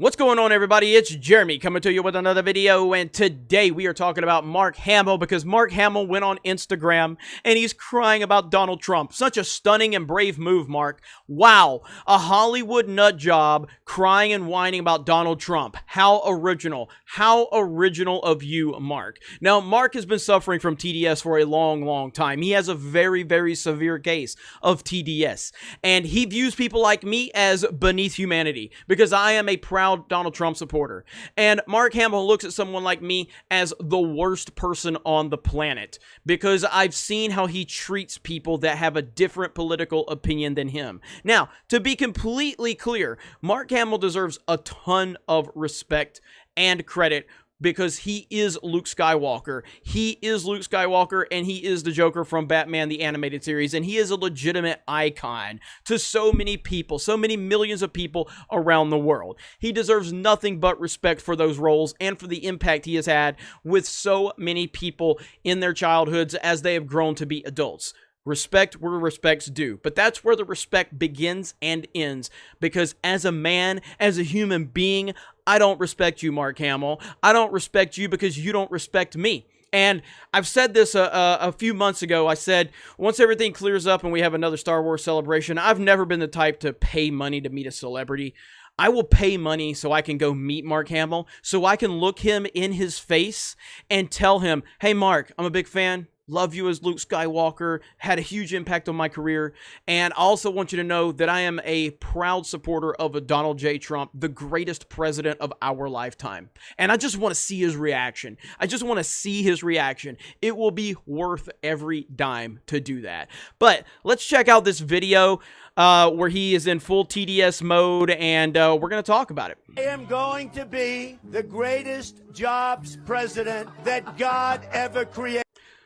What's going on, everybody? It's Jeremy coming to you with another video, and today we are talking about Mark Hamill because Mark Hamill went on Instagram and he's crying about Donald Trump. Such a stunning and brave move, Mark. Wow, a Hollywood nut job crying and whining about Donald Trump. How original. How original of you, Mark. Now, Mark has been suffering from TDS for a long time. He has a very severe case of TDS, and he views people like me as beneath humanity because I am a proud Donald Trump supporter. And Mark Hamill looks at someone like me as the worst person on the planet because I've seen how he treats people that have a different political opinion than him. Now, to be completely clear, Mark Hamill deserves a ton of respect and credit because he is Luke Skywalker. He is Luke Skywalker, and he is the Joker from Batman the Animated Series, and he is a legitimate icon to so many people, so many millions of people around the world. He deserves nothing but respect for those roles and for the impact he has had with so many people in their childhoods as they have grown to be adults. Respect where respect's due. But that's where the respect begins and ends. Because as a man, as a human being, I don't respect you, Mark Hamill. I don't respect you because you don't respect me. And I've said this a few months ago. I said, once everything clears up and we have another Star Wars celebration, I've never been the type to pay money to meet a celebrity. I will pay money so I can go meet Mark Hamill, so I can look him in his face and tell him, hey, Mark, I'm a big fan. Love you as Luke Skywalker, had a huge impact on my career, and I also want you to know that I am a proud supporter of a Donald J. Trump, the greatest president of our lifetime. And I just want to see his reaction. I just want to see his reaction. It will be worth every dime to do that. But let's check out this video where he is in full TDS mode, and we're going to talk about it. I am going to be the greatest jobs president that God ever created.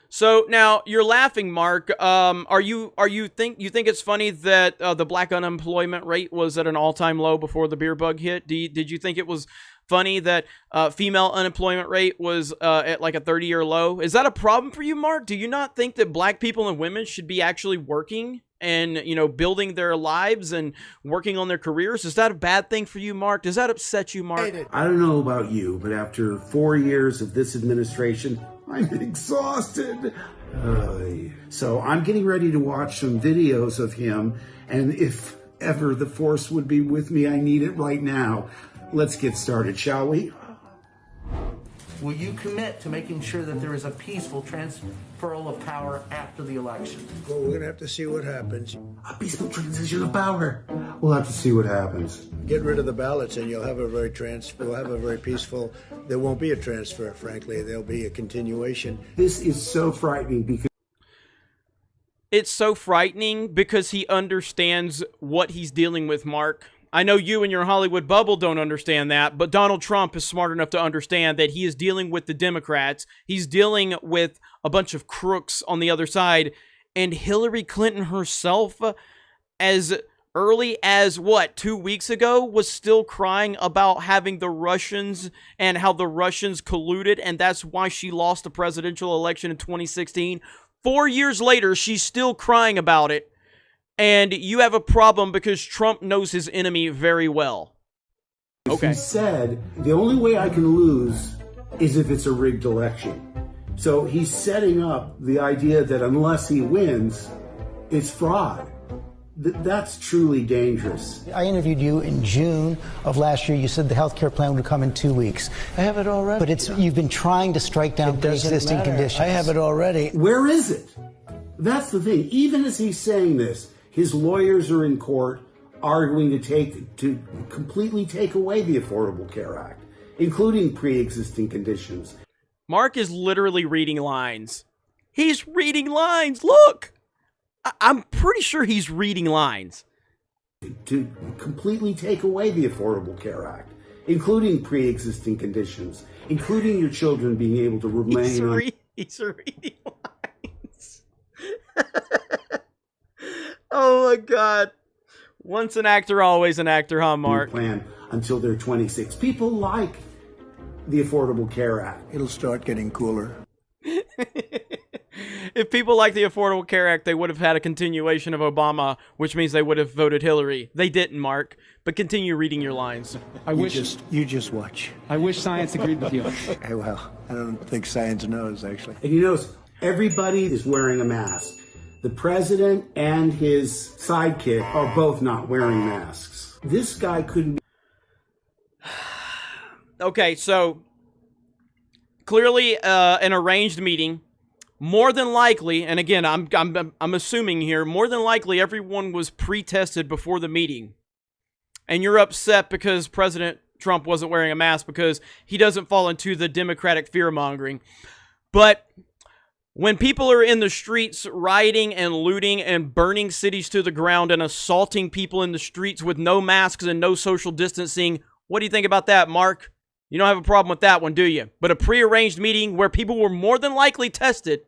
So now you're laughing, Mark. You think it's funny that the black unemployment rate was at an all-time low before the beer bug hit? Did you think it was funny that female unemployment rate was at like a 30-year low? Is that a problem for you, Mark? Do you not think that black people and women should be actually working and, you know, building their lives and working on their careers? Is that a bad thing for you, Mark? Does that upset you, Mark? I don't know about you, but after 4 years of this administration, I'm exhausted. So I'm getting ready to watch some videos of him, and if ever the force would be with me, I need it right now. Let's get started, shall we? Will you commit to making sure that there is a peaceful transferal of power after the election? Well, we're going to have to see what happens. A peaceful transition of power. We'll have to see what happens. Get rid of the ballots and you'll have a very peaceful, there won't be a transfer, frankly. There'll be a continuation. This is so frightening because It's so frightening because he understands what he's dealing with, Mark. I know you and your Hollywood bubble don't understand that, but Donald Trump is smart enough to understand that he is dealing with the Democrats. He's dealing with a bunch of crooks on the other side. And Hillary Clinton herself, as early as, 2 weeks ago, was still crying about having the Russians and how the Russians colluded, and that's why she lost the presidential election in 2016. 4 years later, she's still crying about it. And you have a problem because Trump knows his enemy very well. Okay. He said, the only way I can lose is if it's a rigged election. So he's setting up the idea that unless he wins, it's fraud. That's truly dangerous. I interviewed you in June of last year. You said the health care plan would come in 2 weeks. I have it already. But you've been trying to strike down pre-existing conditions. I have it already. Where is it? That's the thing. Even as he's saying this, his lawyers are in court arguing to completely take away the Affordable Care Act, including pre-existing conditions. Mark is literally reading lines. He's reading lines. Look! I'm pretty sure he's reading lines. To completely take away the Affordable Care Act, including pre-existing conditions, including your children being able to remain He's reading lines. Oh my God. Once an actor, always an actor, huh, Mark? Plan until they're 26. People like the Affordable Care Act. It'll start getting cooler. If people like the Affordable Care Act, they would have had a continuation of Obama, which means they would have voted Hillary. They didn't, Mark. But continue reading your lines. You just watch. I wish science agreed with you. Well, I don't think science knows, actually. And you notice everybody is wearing a mask. The president and his sidekick are both not wearing masks. This guy couldn't. Okay, so clearly an arranged meeting. More than likely, and again, I'm assuming here, more than likely everyone was pre-tested before the meeting. And you're upset because President Trump wasn't wearing a mask because he doesn't fall into the Democratic fear-mongering. But when people are in the streets rioting and looting and burning cities to the ground and assaulting people in the streets with no masks and no social distancing, what do you think about that, Mark? You don't have a problem with that one, do you? But a prearranged meeting where people were more than likely tested,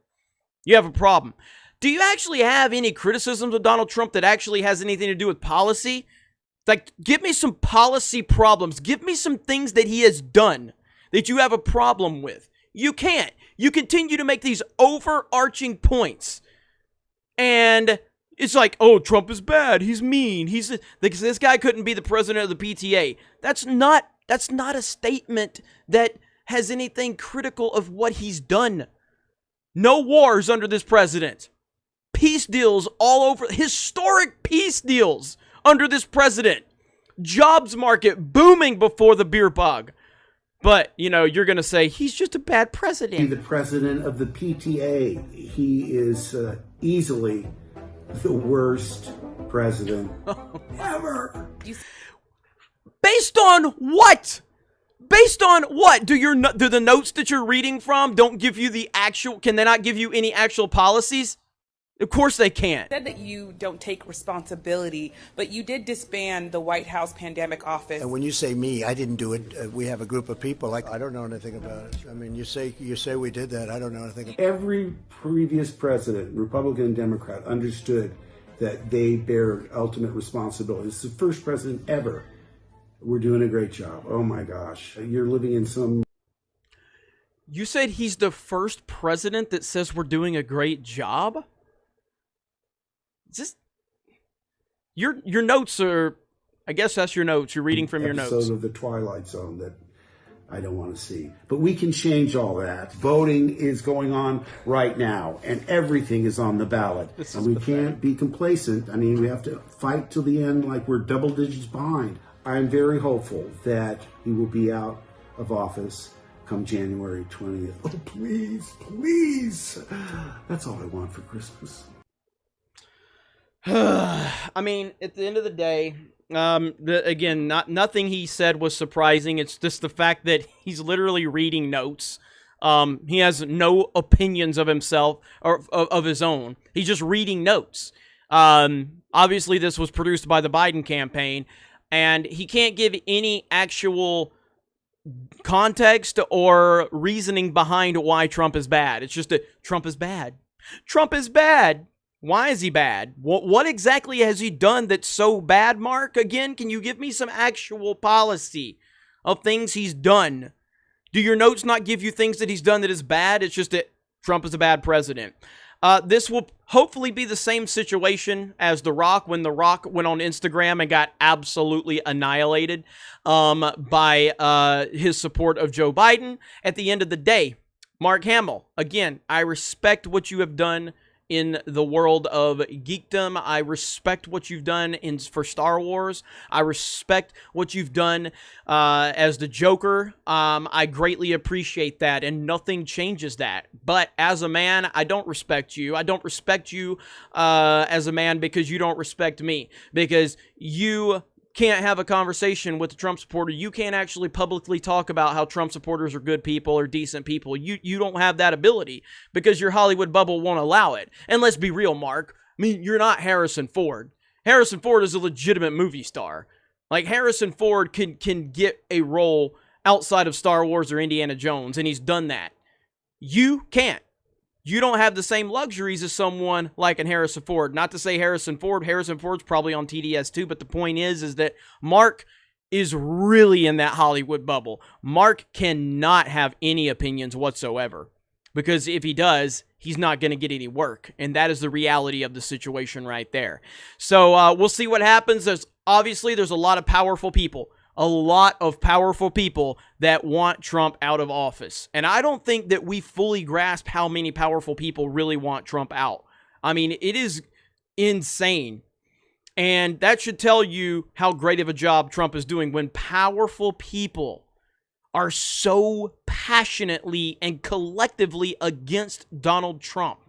you have a problem. Do you actually have any criticisms of Donald Trump that actually has anything to do with policy? Like, give me some policy problems. Give me some things that he has done that you have a problem with. You can't. You continue to make these overarching points. And it's like, oh, Trump is bad. He's mean. This guy couldn't be the president of the PTA. That's not a statement that has anything critical of what he's done. No wars under this president. Peace deals all over. Historic peace deals under this president. Jobs market booming before the beer bug. But, you know, you're going to say, he's just a bad president. The president of the PTA. He is easily the worst president ever. Based on what? Based on what? Do the notes that you're reading from don't give you the actual, can they not give you any actual policies? Of course they can't. You said that you don't take responsibility, but you did disband the White House Pandemic Office. And when you say me, I didn't do it. We have a group of people. I don't know anything about it. I mean, you say we did that. I don't know anything about it. Every previous president, Republican and Democrat, understood that they bear ultimate responsibility. It's the first president ever. We're doing a great job. Oh my gosh. You're living in some... You said he's the first president that says we're doing a great job? Just your notes are, I guess that's your notes. You're reading from your notes. Episode of the Twilight Zone that I don't want to see. But we can change all that. Voting is going on right now, and everything is on the ballot. And we can't be complacent. I mean, we have to fight till the end like we're double digits behind. I'm very hopeful that he will be out of office come January 20th. Oh, please, please. That's all I want for Christmas. I mean, at the end of the day, again, nothing he said was surprising. It's just the fact that he's literally reading notes. He has no opinions of himself or of his own. He's just reading notes. Obviously, this was produced by the Biden campaign, and he can't give any actual context or reasoning behind why Trump is bad. It's just that Trump is bad. Trump is bad. Why is he bad? What exactly has he done that's so bad, Mark? Again, can you give me some actual policy of things he's done? Do your notes not give you things that he's done that is bad? It's just that Trump is a bad president. This will hopefully be the same situation as The Rock when The Rock went on Instagram and got absolutely annihilated by his support of Joe Biden. At the end of the day, Mark Hamill, again, I respect what you have done in the world of geekdom. I respect what you've done for Star Wars. I respect what you've done as the Joker. I greatly appreciate that, and nothing changes that. But as a man, I don't respect you. I don't respect you as a man because you don't respect me. Because you can't have a conversation with a Trump supporter. You can't actually publicly talk about how Trump supporters are good people or decent people. You don't have that ability because your Hollywood bubble won't allow it. And let's be real, Mark. I mean, you're not Harrison Ford. Harrison Ford is a legitimate movie star. Like, Harrison Ford can get a role outside of Star Wars or Indiana Jones, and he's done that. You can't. You don't have the same luxuries as someone like an Harrison Ford. Not to say Harrison Ford's probably on TDS too, but the point is that Mark is really in that Hollywood bubble. Mark cannot have any opinions whatsoever. Because if he does, he's not going to get any work. And that is the reality of the situation right there. So we'll see what happens. There's a lot of powerful people. A lot of powerful people that want Trump out of office. And I don't think that we fully grasp how many powerful people really want Trump out. I mean, it is insane. And that should tell you how great of a job Trump is doing when powerful people are so passionately and collectively against Donald Trump.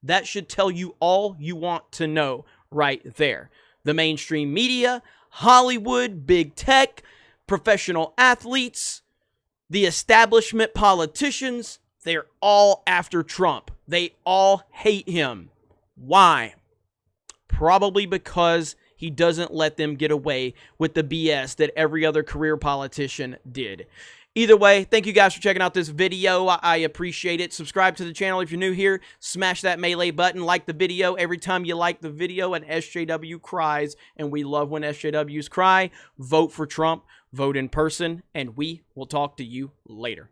That should tell you all you want to know right there. The mainstream media, Hollywood, big tech, professional athletes, the establishment politicians, they're all after Trump. They all hate him. Why? Probably because he doesn't let them get away with the BS that every other career politician did. Either way, thank you guys for checking out this video. I appreciate it. Subscribe to the channel if you're new here. Smash that melee button. Like the video. Every time you like the video, an SJW cries, and we love when SJWs cry. Vote for Trump. Vote in person, and we will talk to you later.